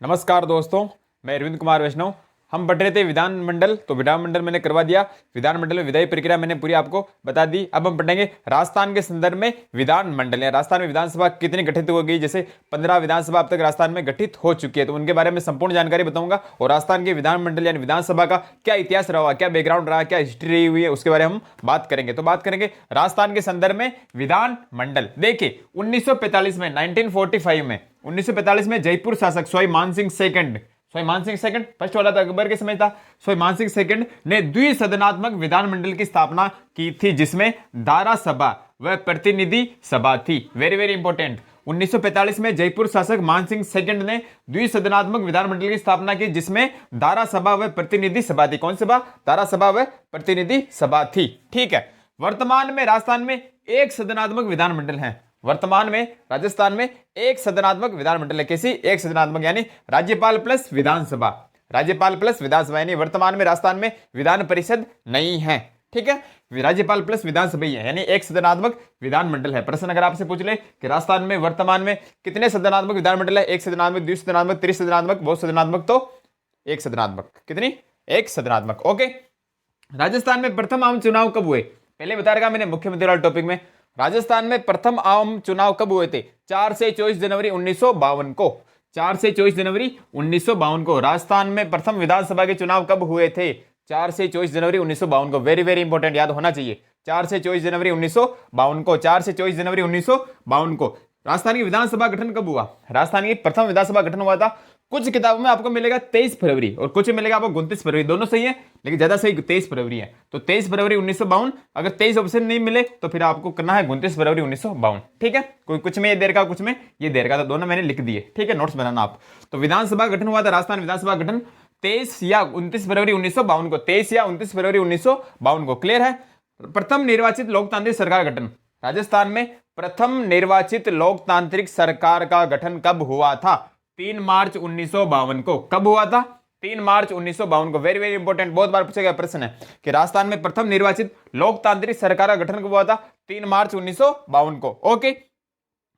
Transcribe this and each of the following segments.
नमस्कार दोस्तों, मैं अरविंद कुमार वैष्णव। हम पढ़ रहे थे विधानमंडल, तो विधानमंडल मैंने करवा दिया। विधानमंडल में विधायी प्रक्रिया मैंने पूरी आपको बता दी। अब हम पढ़ेंगे राजस्थान के संदर्भ में विधानमंडल या राजस्थान में विधानसभा कितनी गठित हो गई। जैसे 15 विधानसभा अब तक राजस्थान में गठित हो चुकी है, तो उनके बारे में संपूर्ण जानकारी बताऊंगा। और राजस्थान के विधानमंडल यानी विधानसभा का क्या इतिहास रहा, क्या बैकग्राउंड रहा, क्या हिस्ट्री रही हुई है, उसके बारे में हम बात करेंगे। तो बात करेंगे राजस्थान के संदर्भ में विधानमंडल। देखिए 1945 में 1945 में 1945 में जयपुर शासक स्वाई मान सिंह सेकंड फर्स्ट वाला था, अकबर के समय था। स्वाई मान सिंह सेकंड ने द्विसदनात्मक विधानमंडल की स्थापना की थी, जिसमें दारा सभा व प्रतिनिधि सभा थी। Very very important. 1945 में जयपुर शासक मान सिंह सेकंड ने द्विसदनात्मक विधानमंडल की स्थापना की, जिसमें दारा सभा व प्रतिनिधि सभा थी। कौन सभा? दारा सभा व प्रतिनिधि सभा थी। ठीक है। वर्तमान में राजस्थान में एक सदनात्मक विधानमंडल है। वर्तमान में राजस्थान में एक सदनात्मक विधानमंडल है। कैसी? एक सदनात्मक यानी राज्यपाल प्लस विधानसभा, राज्यपाल प्लस विधानसभा। यानी वर्तमान में राजस्थान में विधान परिषद नहीं है। ठीक है, राज्यपाल प्लस विधानसभा ही है, यानी एक सदनात्मक विधानमंडल है। प्रश्न अगर आपसे पूछ ले कि राजस्थान में वर्तमान में कितने सदनात्मक विधानमंडल है, एक सदनात्मक, द्विसदनात्मक, त्रिसदनात्मक, बहुसदनात्मक, तो एक सदनात्मक। कितनी? एक सदनात्मक। ओके। राजस्थान में प्रथम आम चुनाव कब हुए? पहले बता रखा मैंने मुख्यमंत्री वाले टॉपिक में। राजस्थान में प्रथम आम चुनाव कब हुए थे? 4 से 24 जनवरी 1952 को। 4 से 24 जनवरी 1952 को राजस्थान में प्रथम विधानसभा के चुनाव कब हुए थे? 4 से 24 जनवरी 1952 को। वेरी वेरी इंपॉर्टेंट, याद होना चाहिए। 4 से 24 जनवरी 1952 को। 4 से 24 जनवरी 1952 को राजस्थान की विधानसभा गठन कब हुआ? राजस्थान की प्रथम विधानसभा गठन हुआ था। कुछ किताबों में आपको मिलेगा 23 फरवरी और कुछ मिलेगा आपको 29 फरवरी। दोनों सही है, लेकिन ज्यादा सही 23 फरवरी है। तो 23 फरवरी 1952। अगर 23 ऑप्शन नहीं मिले तो फिर आपको करना है 29 फरवरी 1952। ठीक है, कोई कुछ में ये देर का, कुछ में ये देर का, तो दोनों मैंने लिख दिए। ठीक है, नोट्स बनाना आप। तो विधानसभा गठन हुआ था, राजस्थान विधानसभा गठन 23 या 29 फरवरी 1952 को। 23 या 29 फरवरी 1952 को। क्लियर है। प्रथम निर्वाचित लोकतांत्रिक सरकार गठन। राजस्थान में प्रथम निर्वाचित लोकतांत्रिक सरकार का गठन कब हुआ था? 3 मार्च 1952 को। कब हुआ था? 3 मार्च 1952 को। वेरी वेरी इंपॉर्टेंट, बहुत बार पूछा गया प्रश्न है कि राजस्थान में प्रथम निर्वाचित लोकतांत्रिक सरकार का गठन कब हुआ था? 3 मार्च 1952 को। ओके।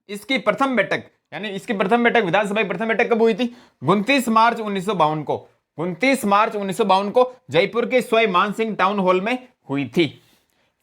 इसकी प्रथम बैठक यानी इसकी प्रथम बैठक, विधानसभा की प्रथम बैठक कब हुई थी? 29 मार्च 1952 को। 29 मार्च 1952 को जयपुर के स्वाई मान सिंह टाउन हॉल में हुई थी।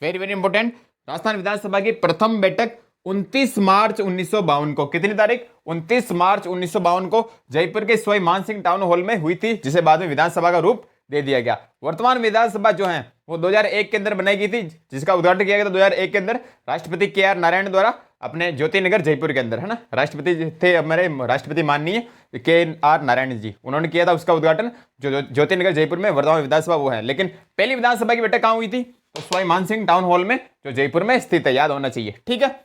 Very very important. राजस्थान विधानसभा की प्रथम बैठक 29 मार्च 1952 को। कितनी तारीख? 29 मार्च 1952 को जयपुर के स्वाई मान सिंह टाउन हॉल में हुई थी, जिसे बाद में विधानसभा का रूप दे दिया गया। वर्तमान विधानसभा जो है वो 2001 के अंदर बनाई गई थी, जिसका उद्घाटन किया गया था 2001 के अंदर राष्ट्रपति KR नारायण द्वारा अपने ज्योतिनगर जयपुर के अंदर, है ना। राष्ट्रपति थे हमारे राष्ट्रपति माननीय KR नारायण जी, उन्होंने किया था उसका उद्घाटन। जो ज्योतिनगर जयपुर में वर्तमान विधानसभा वो है। लेकिन पहली विधानसभा की बैठक कहाँ हुई थी? तो स्वाई मान सिंह टाउन हॉल में, जो जयपुर में स्थित है, याद होना चाहिए। ठीक है।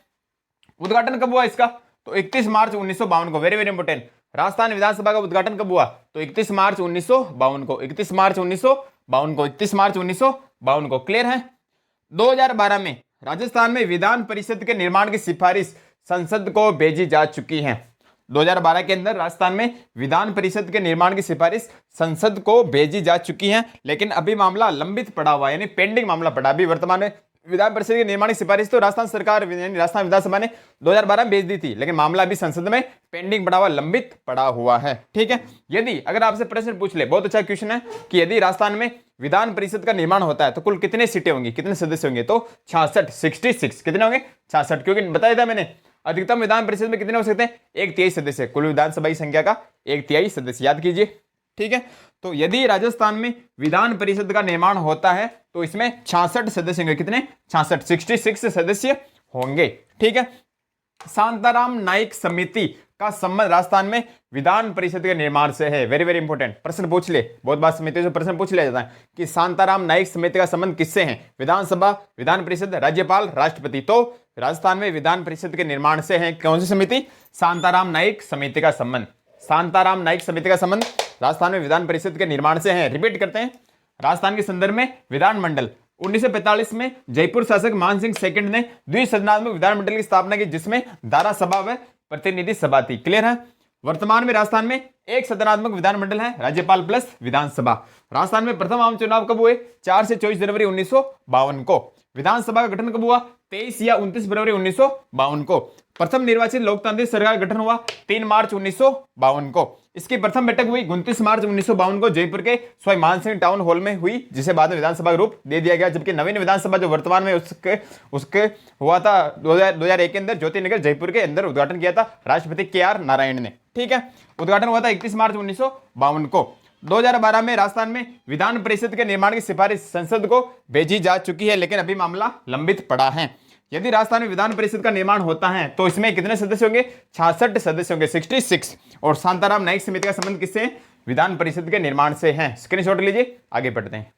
उद्घाटन कब हुआ इसका? तो 31 मार्च 1952 को। Very very important. राजस्थान विधानसभा का उद्घाटन कब हुआ? तो 31 मार्च 1952 को। 31 मार्च 1952 को। 31 मार्च 1952 को। क्लियर है। 2012 में राजस्थान में विधान परिषद के निर्माण की सिफारिश संसद को भेजी जा चुकी है। 2012 के अंदर राजस्थान में विधान परिषद के निर्माण की सिफारिश संसद को भेजी जा चुकी है, लेकिन अभी मामला लंबित पड़ा हुआ, यानी पेंडिंग मामला पड़ा। अभी वर्तमान में विधान परिषद के निर्माण की सिफारिश तो राजस्थान सरकार यानी राजस्थान विधानसभा ने 2012 में भेज दी थी, लेकिन मामला अभी संसद में पेंडिंग पड़ा हुआ, लंबित पड़ा हुआ है। ठीक है। यदि अगर आपसे प्रश्न पूछ ले, बहुत अच्छा क्वेश्चन है, कि यदि राजस्थान में विधान परिषद का निर्माण होता है तो कुल कितने सीटें होंगी, कितने सदस्य होंगे? तो 66 कितने होंगे? 66। क्योंकि बताया था मैंने अधिकतम विधान परिषद में कितने हो सकते हैं? 1/3 सदस्य। कुल विधानसभा की संख्या का 1/3 सदस्य, याद कीजिए। ठीक है। तो यदि राजस्थान में विधान परिषद का निर्माण होता है तो इसमें 66 सदस्य होंगे। कितने? 66 सदस्य होंगे। ठीक है। शांताराम नाइक समिति का संबंध राजस्थान में विधान परिषद के निर्माण से है। वेरी वेरी इंपॉर्टेंट, प्रश्न पूछ ले, बहुत बार समिति से प्रश्न पूछ लिया जाता है कि शांताराम नाइक समिति का संबंध किससे है? विधानसभा, विधान परिषद, राज्यपाल, राष्ट्रपति। तो राजस्थान में विधान परिषद के निर्माण से है कौन सी समिति? शांताराम नाइक समिति का संबंध। शांताराम नाइक समिति का संबंध राजस्थान में विधान परिषद के निर्माण से है। रिपीट करते हैं। राजस्थान के संदर्भ में विधानमंडल 1945 में जयपुर शासक मान सिंह सेकंड ने द्विसदनात्मक विधानमंडल की स्थापना की, जिसमें दारा सभा व प्रतिनिधि सभा थी। क्लियर है। वर्तमान में राजस्थान में एक सदनात्मक विधानमंडल है, राज्यपाल प्लस विधानसभा। राजस्थान में प्रथम आम चुनाव कब हुए? 4 से 24 जनवरी 1952 को। विधानसभा का गठन कब हुआ? 23 या 29 फरवरी 1952 को। प्रथम निर्वाचित लोकतांत्रिक सरकार का गठन हुआ 3 मार्च 1952 को। इसकी प्रथम बैठक हुई 29 मार्च 1952 को जयपुर के स्वामी मानसिंह टाउन हॉल में हुई, जिसे बाद में विधानसभा का रूप दे दिया गया। जबकि नवीन विधानसभा जो वर्तमान में उसके हुआ था 2001 के अंदर ज्योति नगर जयपुर के अंदर उद्घाटन किया था राष्ट्रपति KR नारायण ने। ठीक है, उद्घाटन हुआ था 31 मार्च 1952 को। 2012 में राजस्थान में विधान परिषद के निर्माण की सिफारिश संसद को भेजी जा चुकी है, लेकिन अभी मामला लंबित पड़ा है। यदि राजस्थान में विधान परिषद का निर्माण होता है तो इसमें कितने सदस्य होंगे? 66 सदस्य होंगे, 66। और शांताराम नाइक समिति का संबंध किससे है? विधान परिषद के निर्माण से है। स्क्रीनशॉट लीजिए, आगे बढ़ते हैं।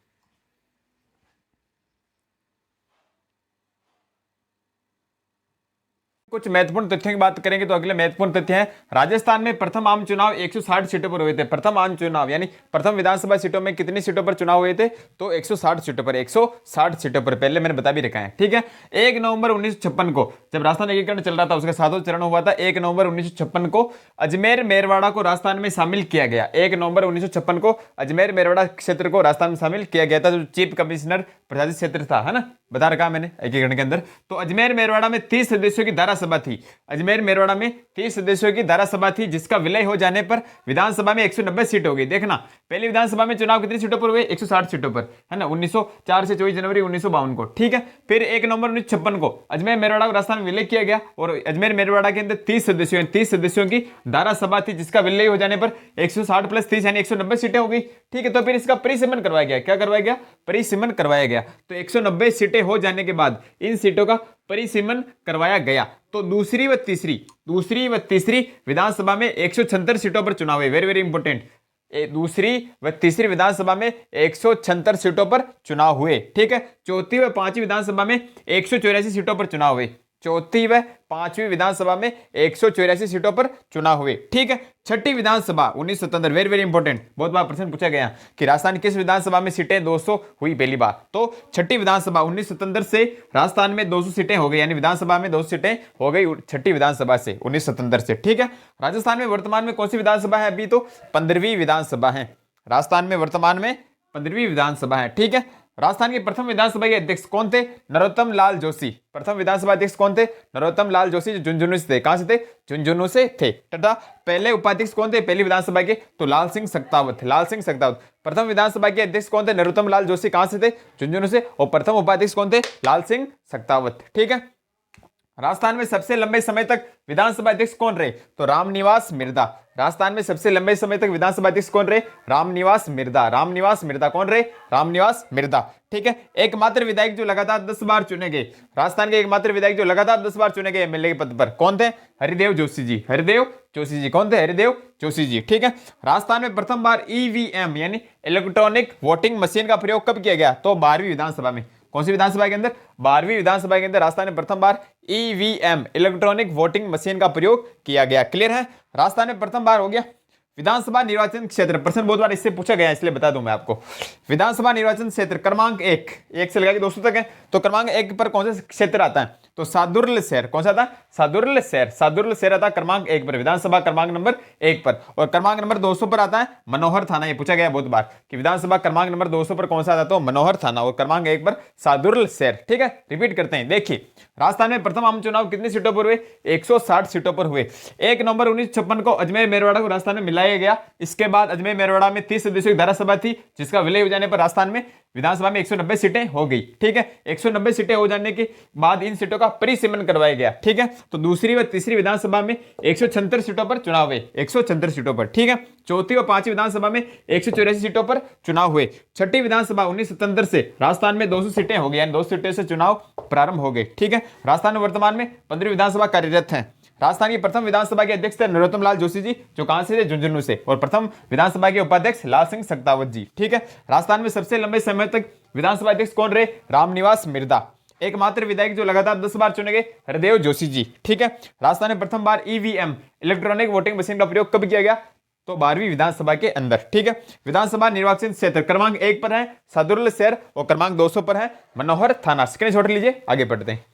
कुछ महत्वपूर्ण तथ्यों की बात करेंगे तो अगले महत्वपूर्ण तथ्य है, राजस्थान में प्रथम आम चुनाव 160 सीटों पर हुए थे। प्रथम आम चुनाव यानी प्रथम विधानसभा सीटों में कितनी सीटों पर चुनाव हुए थे? तो 160 सीटों पर, 160 सीटों पर। पहले मैंने बता भी रखा है। ठीक है, 1 नवंबर 1956 को जब राजस्थान एकीकरण चल रहा था, उसका 7वां चरण हुआ था। 1 नवंबर 1956 को अजमेर मेरवाड़ा को राजस्थान में शामिल किया गया। 1 नवंबर 1956 को अजमेर मेरवाड़ा क्षेत्र को राजस्थान में शामिल किया गया था, जो चीफ कमिश्नर प्रशासित क्षेत्र था, है ना, बता रखा मैंने एकीकरण के अंदर। तो अजमेर मेरवाड़ा में 30 सदस्यों की धारासभा थी। अजमेर मेरवाड़ा में 30 सदस्यों की धारासभा थी, जिसका विलय हो जाने पर विधानसभा में 190 सीट हो गई। देखना, पहली विधानसभा में चुनाव कितनी सीटों पर हुए? 160 सीटों पर, है ना, 1904 से 24 जनवरी 1952 को। ठीक है, फिर 1 नवंबर 1956 को अजमेर मेरवाड़ा को राजस्थान में विलय किया गया और अजमेर मेरवाड़ा के अंदर 30 सदस्यों की धारासभा थी, जिसका विलय हो जाने पर 160 + 30 यानी 190 सीटें हो गई। ठीक है, तो फिर इसका परिसीमन करवाया गया। क्या करवाया गया? परिसीमन करवाया गया। तो 190 सीटें हो जाने के बाद इन सीटों का परिसीमन करवाया गया। तो दूसरी व तीसरी विधानसभा में 176 सीटों पर चुनाव हुए। वेरी वेरी इंपॉर्टेंट, दूसरी व तीसरी विधानसभा में 176 सीटों पर चुनाव हुए। ठीक है, चौथी व पांचवी विधानसभा में 184 सीटों पर चुनाव हुए। चौथी व पांचवी विधानसभा में 184 सीटों पर चुनाव हुए। ठीक है, छठी विधानसभा 1977, वेरी वेरी इंपॉर्टेंट, बहुत बार प्रश्न पूछा गया कि राजस्थान किस विधानसभा में सीटें 200 हुई पहली बार? तो छठी विधानसभा 1977 से राजस्थान में 200 सीटें हो गई, यानी विधानसभा में 200 सीटें हो गई छठी विधानसभा से 1977 से। ठीक है, राजस्थान में वर्तमान में कौन सी विधानसभा है? अभी तो 15वीं विधानसभा है। राजस्थान में वर्तमान में 15वीं विधानसभा है। ठीक है, राजस्थान के प्रथम विधानसभा के अध्यक्ष कौन थे? नरोत्तम लाल जोशी। प्रथम विधानसभा अध्यक्ष कौन थे? नरोत्तम लाल जोशी, जो झुंझुनू से थे। कहां से थे? झुंझुनू से थे। तथा पहले उपाध्यक्ष कौन थे पहली विधानसभा के? तो लाल सिंह सख्तावत। लाल सिंह सख्तावत। प्रथम विधानसभा के अध्यक्ष कौन थे? नरोत्तम लाल जोशी। कहां से थे? झुंझुनू से। और प्रथम उपाध्यक्ष कौन थे? लाल सिंह सख्तावत। ठीक है, राजस्थान में सबसे लंबे समय तक विधानसभा अध्यक्ष कौन रहे? तो रामनिवास मिर्धा। राजस्थान में सबसे लंबे समय तक विधानसभा अध्यक्ष कौन रहे? रामनिवास मिर्धा। रामनिवास मिर्धा कौन रहे? रामनिवास मिर्धा। ठीक है, एकमात्र विधायक जो लगातार 10 बार चुने गए, राजस्थान के एकमात्र विधायक जो लगातार 10 बार चुने गए एमएलए के पद पर, कौन थे? हरिदेव जोशी जी। हरिदेव जोशी जी कौन थे? हरिदेव जोशी जी। ठीक है, राजस्थान में प्रथम बार ईवीएम यानी इलेक्ट्रॉनिक वोटिंग मशीन का प्रयोग कब किया गया? तो 12वीं विधानसभा में। कौन सी विधानसभा के अंदर? 12वीं विधानसभा के अंदर राजस्थान में प्रथम बार ईवीएम इलेक्ट्रॉनिक वोटिंग मशीन का प्रयोग किया गया। क्लियर है? राजस्थान में प्रथम बार हो गया। विधानसभा निर्वाचन क्षेत्र, प्रश्न बहुत बार इससे पूछा गया, इसलिए बता दूं मैं आपको। विधानसभा निर्वाचन क्षेत्र क्रमांक 1 से लेकर 200 तक है। तो क्रमांक 1 पर कौन सा क्षेत्र आता है? तो सादुर्ल शहर। कौन सा था? सादुर्ल शहर। सादुर्ल शहर आता है क्रमांक 1 पर, विधानसभा क्रमांक नंबर 1 पर। और क्रमांक नंबर 200 पर आता है मनोहर थाना। ये पूछा गया बहुत बार कि विधानसभा क्रमांक नंबर 200 पर कौन सा आता है? तो मनोहर थाना। और क्रमांक 1 पर सादुर्ल शहर। ठीक है, रिपीट करते हैं। देखिए, राजस्थान में प्रथम आम चुनाव कितनी सीटों पर हुए? 160 सीटों पर हुए। 1 नवंबर 1956 को अजमेर मेरवाड़ा को राजस्थान में मिलाया गया। इसके बाद अजमेर मेरवाड़ा में 30 सदस्यों की धारासभा थी, जिसका विलय हो जाने पर राजस्थान में विधानसभा में 190 सीटें हो गई। ठीक है, 190 सीटें हो जाने के बाद इन सीटों का परिसीमन करवाया गया। ठीक है, तो दूसरी व तीसरी विधानसभा में 176 सीटों पर चुनाव हुए। 176 सीटों पर। ठीक है, चौथी व पांचवी विधानसभा में 184 सीटों पर चुनाव हुए। छठी विधानसभा 1977 से राजस्थान में 200 सीटें हो गई, यानी 200 सीटें से चुनाव प्रारंभ हो गए। ठीक है, राजस्थान में वर्तमान में 15वीं विधानसभा कार्यरत है। राजस्थान की प्रथम विधानसभा के अध्यक्ष थे नरोत्तम लाल जोशी जी, जो कहां से थे? झुंझुनू से। और प्रथम विधानसभा के उपाध्यक्ष लाल सिंह सख्तावत जी। ठीक है, राजस्थान में सबसे लंबे समय तक विधानसभा अध्यक्ष कौन रहे? रामनिवास मिर्धा। एकमात्र विधायक जो लगातार 10 बार चुने गए, हरदेव जोशी जी। ठीक है, राजस्थान में प्रथम बार ईवीएम इलेक्ट्रॉनिक वोटिंग मशीन का प्रयोग कब किया गया? तो 12वीं विधानसभा के अंदर। ठीक है, विधानसभा निर्वाचन क्षेत्र क्रमांक 1 पर है सादुर्ल शहर और क्रमांक 200 पर है मनोहर थाना। स्क्रीनशॉट लीजिए, आगे बढ़ते हैं।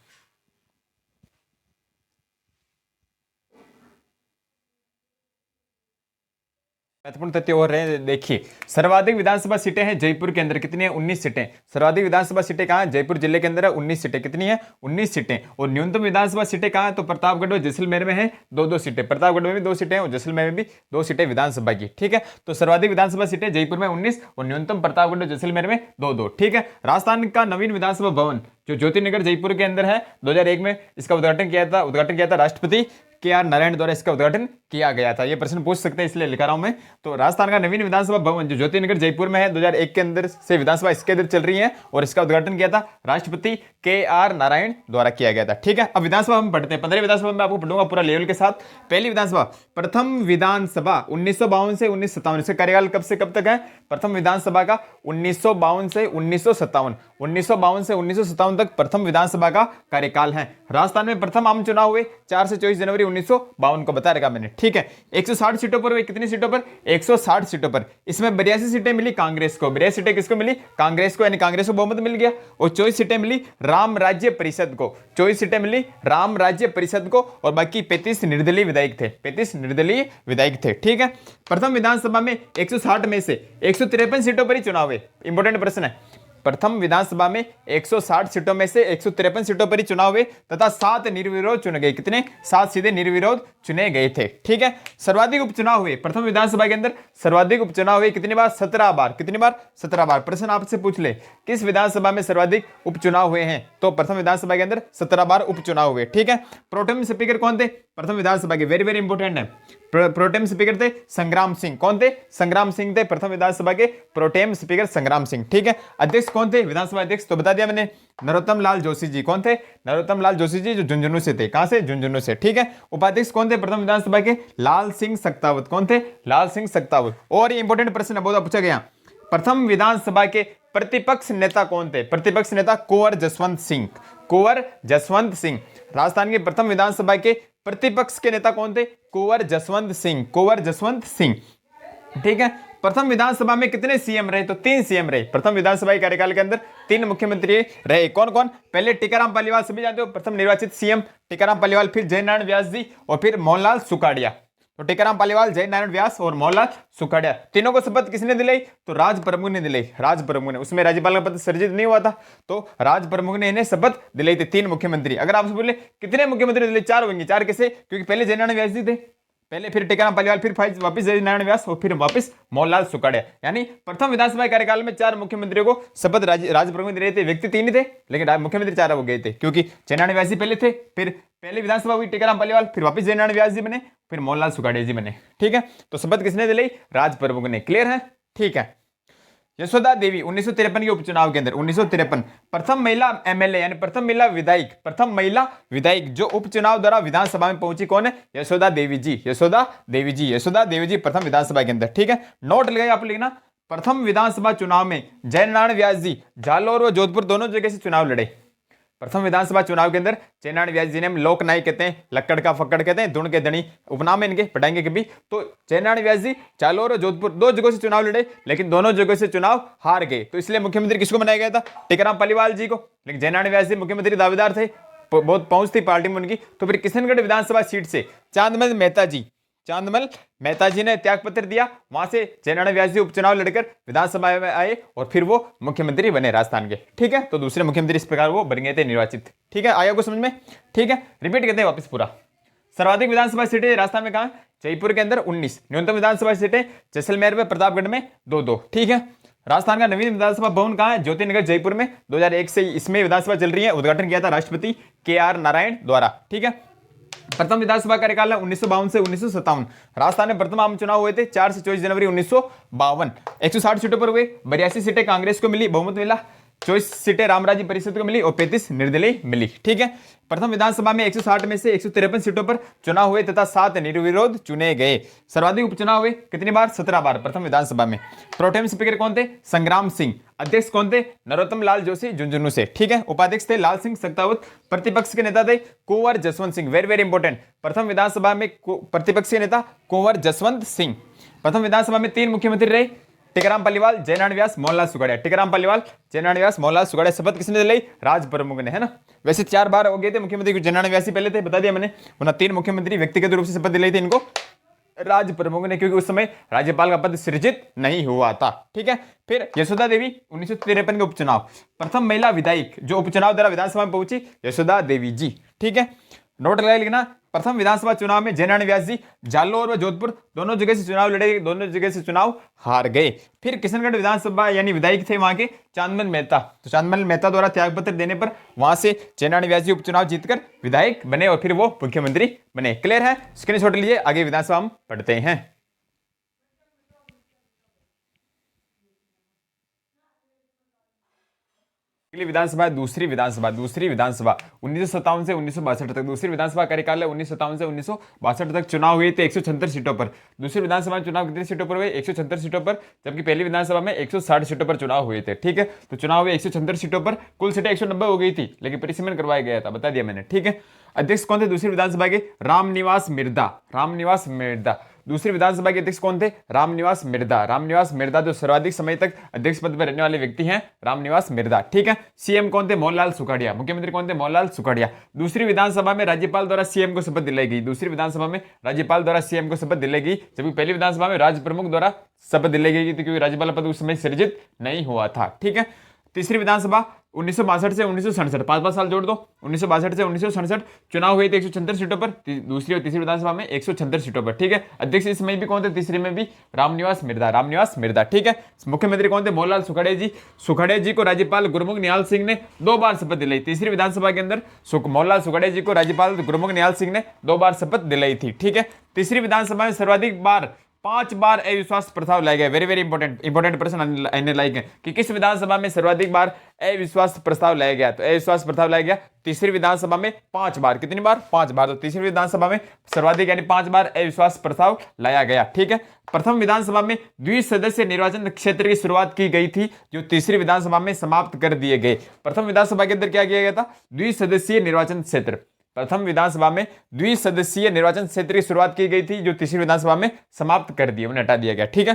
महत्वपूर्ण तथ्य और रहे, देखिए सर्वाधिक विधानसभा सीटें हैं जयपुर के अंदर, कितनी है 19 सीटें। सर्वाधिक विधानसभा सीटें कहाँ है, जयपुर जिले के अंदर है 19 सीटें, कितनी है 19 सीटें। और न्यूनतम विधानसभा सीटें कहाँ है, तो प्रतापगढ़ और जैसलमेर में है 2-2 सीटें, प्रतापगढ़ में भी 2 सीटें और जैसलमेर में भी 2 सीटें विधानसभा की, ठीक है। तो सर्वाधिक विधानसभा सीटें जयपुर में 19 और न्यूनतम प्रतापगढ़ और जैसलमेर में 2-2, ठीक है। राजस्थान का नवीन विधानसभा भवन जो ज्योतिनगर जयपुर के अंदर है, 2001 में इसका उद्घाटन किया था राष्ट्रपति KR नारायण द्वारा इसका उद्घाटन किया गया था। ये प्रश्न पूछ सकते हैं इसलिए लिखा रहा हूं मैं। तो राजस्थान का नवीन विधानसभा भवन जो ज्योतिनगर जयपुर में है, 2001 के अंदर से विधानसभा इसके अंदर चल रही है और इसका उद्घाटन किया था राष्ट्रपति KR नारायण द्वारा किया गया था, ठीक है। अब विधानसभा हम पढ़ते हैं, 15 विधानसभा में आपको पढ़ूंगा पूरा लेवल के साथ। पहली विधानसभा, प्रथम विधानसभा 1952 से 1957, इसका कार्यकाल कब से कब तक है, प्रथम विधानसभा का 1952 से 1957, 1952 से 1957 तक प्रथम विधानसभा का कार्यकाल है। राजस्थान में प्रथम आम चुनाव हुए 4 से 24 जनवरी 1952 को बता रखा मैंने, ठीक है। 160 सीटों पर हुए, कितनी सीटों पर, 160 सीटों पर। इसमें 82 सीटें मिली कांग्रेस को, 82 सीटें किसको मिली, कांग्रेस को, यानी कांग्रेस को बहुमत मिल गया। और 24 सीटें मिली राम राज्य परिषद को, 24 सीटें मिली राम राज्य परिषद को और बाकी 35 निर्दलीय विधायक थे, 35 निर्दलीय विधायक थे, ठीक है। प्रथम विधानसभा में 160 में से 153 सीटों पर ही चुनाव हुए, इंपॉर्टेंट प्रश्न है। प्रथम विधानसभा में 160 सीटों में से 153 सीटों पर ही चुनाव हुए तथा 7 निर्विरोध चुने गए, कितने, 7 सीधे निर्विरोध चुने गए थे, ठीक है। सर्वाधिक उपचुनाव हुए प्रथम विधानसभा के अंदर, सर्वाधिक उपचुनाव हुए कितनी बार, 17 बार, कितनी बार, 17 बार। प्रश्न आपसे पूछ ले किस विधानसभा में सर्वाधिक उपचुनाव हुए हैं, तो प्रथम विधानसभा के अंदर 17 बार उपचुनाव हुए, ठीक है। प्रोटेम स्पीकर कौन थे प्रथम विधानसभा के, वेरी वेरी इंपॉर्टेंट है। प्रोटेम स्पीकर थे संग्राम सिंह, कौन थे, संग्राम सिंह थे प्रथम विधानसभा के प्रोटेम स्पीकर संग्राम सिंह, ठीक है। अध्यक्ष कौन थे विधानसभा अध्यक्ष, तो बता दिया मैंने, नरोत्तम लाल जोशी जी, कौन थे, नरोत्तम लाल जोशी जी जो झुंझुनू से थे, कहां से, झुंझुनू से, ठीक है। उपाध्यक्ष कौन थे प्रथम विधानसभा के, लाल सिंह सक्तावत, कौन थे, लाल सिंह सक्तावत। और ये इंपॉर्टेंट प्रश्न बहुत पूछा गया, प्रथम विधानसभा के प्रतिपक्ष नेता कौन थे, प्रतिपक्ष नेता कुंवर जसवंत सिंह, कुंवर जसवंत सिंह। राजस्थान के प्रथम विधानसभा के प्रतिपक्ष के नेता कौन थे, कुंवर जसवंत सिंह, कुंवर जसवंत सिंह, ठीक है। प्रथम विधानसभा में कितने सीएम रहे, तो 3 सीएम रहे। प्रथम विधानसभा कार्यकाल के अंदर 3 मुख्यमंत्री रहे, कौन कौन, पहले टीकाराम पालीवाल, सभी जानते हो, प्रथम निर्वाचित सीएम टीकाराम पालीवाल, फिर जयनारायण व्यास जी और फिर मोहनलाल सुखाड़िया। तो टीकाराम पालीवाल, जयनारायण व्यास और मोहनलाल सुखाड़िया, तीनों को शपथ किसने दिलाई, तो राज प्रमुख ने दिलाई, राज प्रमुख ने। उसमें राज्यपाल का पद सृजित नहीं हुआ था, तो राज प्रमुख ने इन्हें शपथ दिलाई थी, 3 मुख्यमंत्री। अगर आपसे बोले कितने मुख्यमंत्री दिलाई, 4 होंगे, 4 कैसे, क्योंकि पहले जयनारायण व्यास जी थे, पहले फिर टीकाराम पालीवाल, फिर वापस जयनारायण व्यास और फिर वापस मोहनलाल सुखाड़िया। यानी प्रथम विधानसभा कार्यकाल में 4 मुख्यमंत्रियों को शपथ राज प्रमुख दे रहे थे। व्यक्ति 3 ही थे लेकिन मुख्यमंत्री 4 हो गए थे, क्योंकि जयनारायण व्यास जी पहले थे, फिर पहले विधानसभा हुई टीकाराम पालीवाल, फिर वापस जयनारायण व्यास जी बने, फिर मोहनलाल सुखाड़िया जी बने, ठीक है। तो शपथ किसने दिलाई, राज प्रमुख ने, क्लियर है, ठीक है। यशोदा देवी 1953 के उपचुनाव के अंदर, 1953 प्रथम महिला एमएलए यानी प्रथम महिला विधायक, प्रथम महिला विधायक जो उपचुनाव द्वारा विधानसभा में पहुंची, कौन है, यशोदा देवी जी, यशोदा देवी जी, यशोदा देवी जी प्रथम विधानसभा के अंदर, ठीक है। नोट लगाइए आप लिखना, प्रथम विधानसभा चुनाव में जयनारायण व्यास जी जालोर व जोधपुर दोनों जगह से चुनाव लड़े। प्रथम विधानसभा चुनाव के अंदर जयनारायण व्यास जी ने हम लोकनायक कहते हैं, लक्कड़ का फक्कड़ कहते हैं, धुन के धनी उपनाम है इनके, पढ़ाएंगे कभी। तो जयनारायण व्यास जी जालोर और जोधपुर 2 जगहों से चुनाव लड़े, लेकिन दोनों जगहों से चुनाव हार गए। तो इसलिए मुख्यमंत्री किसको बनाया गया था, टीकाराम पालीवाल जी को, लेकिन जयनारायण व्यास जी मुख्यमंत्री दावेदार थे, बहुत पहुंच थी पार्टी में उनकी। तो फिर किशनगढ़ विधानसभा सीट से चांदमल मेहता जी ने त्याग पत्र दिया, वहां से जयनारायण व्यास जी उपचुनाव लड़कर विधानसभा में आए और फिर वो मुख्यमंत्री बने राजस्थान के, ठीक है। तो दूसरे मुख्यमंत्री इस प्रकार वो बन गए थे निर्वाचित, ठीक है। आया को समझ में, ठीक है। रिपीट करते हैं वापस पूरा। सर्वाधिक विधानसभा सीटें राजस्थान में कहां, जयपुर के अंदर 19, न्यूनतम विधानसभा सीटें जैसलमेर में, प्रतापगढ़ में 2-2, ठीक है। राजस्थान का नवीन विधानसभा भवन कहां है, ज्योतिनगर जयपुर में, 2001 से इसमें विधानसभा चल रही है, उद्घाटन किया था राष्ट्रपति KR नारायण द्वारा, ठीक है। प्रथम विधानसभा कार्यकाल है 1952 से 1957। राजस्थान में प्रथम आम चुनाव हुए थे 4 से 24 जनवरी 1952। 160 सीटों पर हुए, 82 सीटें कांग्रेस को मिली, बहुमत मिला, 24 सीटें राम राज्य परिषद को मिली और 35 निर्दलीय मिली, ठीक है। प्रथम विधानसभा में 160 में से 153 सीटों पर चुनाव हुए तथा 7 निर्विरोध चुने गए। सर्वाधिक उपचुनाव हुए कितनी बार, 17 बार प्रथम विधानसभा में। प्रोटेम स्पीकर कौन थे, संग्राम सिंह। अध्यक्ष कौन थे, नरोत्तम लाल जोशी झुंझुनू से, ठीक है। उपाध्यक्ष थे लाल सिंह सक्तावत। प्रतिपक्ष के नेता थे Kunwar Jaswant Singh, very very important. प्रथम विधानसभा में प्रतिपक्ष के नेता कुंवर जसवंत सिंह। प्रथम विधानसभा में 3 मुख्यमंत्री रहे, टीकाराम पालीवाल, जयनारायण व्यास, मोहनलाल सुखाड़िया। टीकाराम पालीवाल, जयनारायण व्यास, मोहनलाल सुखाड़िया। शपथ किसने दिलाई, राज प्रमुख ने, है ना। वैसे 4 बार हो गए थे मुख्यमंत्री, जयनारायण व्यास पहले थे, बता दिया मैंने, वरना 3 मुख्यमंत्री व्यक्तिगत रूप से शपथ दिलाई थी इनको, राज प्रमुख ने, क्योंकि उस समय राज्यपाल का पद सृजित नहीं हुआ था। ठीक है। फिर यशोदा देवी 1953 के उपचुनाव, प्रथम महिला विधायक जो उपचुनाव द्वारा विधानसभा में पहुंची, यशोदा देवी जी। ठीक है, नोट लगा लिखना। प्रथम विधानसभा चुनाव में जयनारायण व्यास जी जालोर व जोधपुर दोनों जगह से चुनाव लड़े, दोनों जगह से चुनाव हार गए। फिर किशनगढ़ विधानसभा यानी विधायक थे वहां के चांदमल मेहता, तो चांदमल मेहता द्वारा त्यागपत्र देने पर वहां से जयनारायण व्यास जी उपचुनाव जीतकर विधायक बने और फिर वो मुख्यमंत्री बने। क्लियर है, स्क्रीनशॉट लिए आगे विधानसभा हम पढ़ते हैं। विधानसभा दूसरी विधानसभा 1957 से 1962 तक, दूसरी विधानसभा कार्यकाल 1957 से 1962 तक चुनाव हुए थे 176 सीटों पर। दूसरी विधानसभा में चुनाव कितनी सीटों पर हुए? 176 सीटों पर, जबकि पहली विधानसभा में 160 सीटों पर चुनाव हुए थे। ठीक है, तो चुनाव हुए 176 सीटों पर, कुल सीटें 190 हो गई थी, लेकिन परिसीमन करवाया गया था, बता दिया मैंने। ठीक है, अध्यक्ष कौन थे दूसरी विधानसभा के? रामनिवास मिर्दा। दूसरी विधानसभा के अध्यक्ष कौन थे? रामनिवास मिर्दा जो सर्वाधिक समय तक अध्यक्ष पद पर रहने वाले व्यक्ति हैं, रामनिवास मिर्दा। ठीक है, सीएम कौन थे? मोहनलाल सुखाड़िया। मुख्यमंत्री कौन थे? मोहनलाल सुखाड़िया। दूसरी विधानसभा में राज्यपाल द्वारा सीएम को शपथ दिलाई गई, दूसरी विधानसभा में राज्यपाल द्वारा सीएम को शपथ दिलाई गई, जबकि पहली विधानसभा में राज्य प्रमुख द्वारा शपथ दिलाई गई थी, क्योंकि राज्यपाल पद उस समय सृजित नहीं हुआ था। ठीक है, तीसरी विधानसभा 1962 से 1967, 5 साल जोड़ दो, 1962 से 1967 चुनाव हुए थे 176 सीटों पर, दूसरी और तीसरी विधानसभा में 176 सीटों पर। ठीक है, अध्यक्ष इस समय भी कौन थे? तीसरी में भी रामनिवास मिर्दा। ठीक है, मुख्यमंत्री कौन थे? मोहनलाल सुखाड़े जी को राज्यपाल गुरमुख निहाल सिंह ने 2 बार शपथ दिलाई। तीसरी विधानसभा के अंदर मोहनलाल सुखाड़े जी को राज्यपाल गुरमुख निहाल सिंह ने 2 बार शपथ दिलाई थी। ठीक है, तीसरी विधानसभा में सर्वाधिक बार 5 बार अविश्वास प्रस्ताव लाए गए। वेरी इंपॉर्टेंट प्रश्न आने लायक है कि किस विधानसभा में सर्वाधिक बार अविश्वास प्रस्ताव लाया गया? तो अविश्वास प्रस्ताव लाया गया तीसरी विधानसभा में 5 बार। कितनी बार? 5 बार। तो तीसरी विधानसभा में सर्वाधिक यानी 5 बार अविश्वास प्रस्ताव लाया गया। ठीक है, प्रथम विधानसभा में द्विसदस्यीय निर्वाचन क्षेत्र की शुरुआत की गई थी, जो तीसरी विधानसभा में समाप्त कर दिए गए। प्रथम विधानसभा के अंदर क्या किया गया था? द्विसदस्यीय निर्वाचन क्षेत्र। प्रथम विधानसभा में द्विसदस्यीय निर्वाचन क्षेत्र की शुरुआत की गई थी, जो तीसरी विधानसभा में समाप्त कर दिया, उन्हें हटा दिया गया। ठीक है,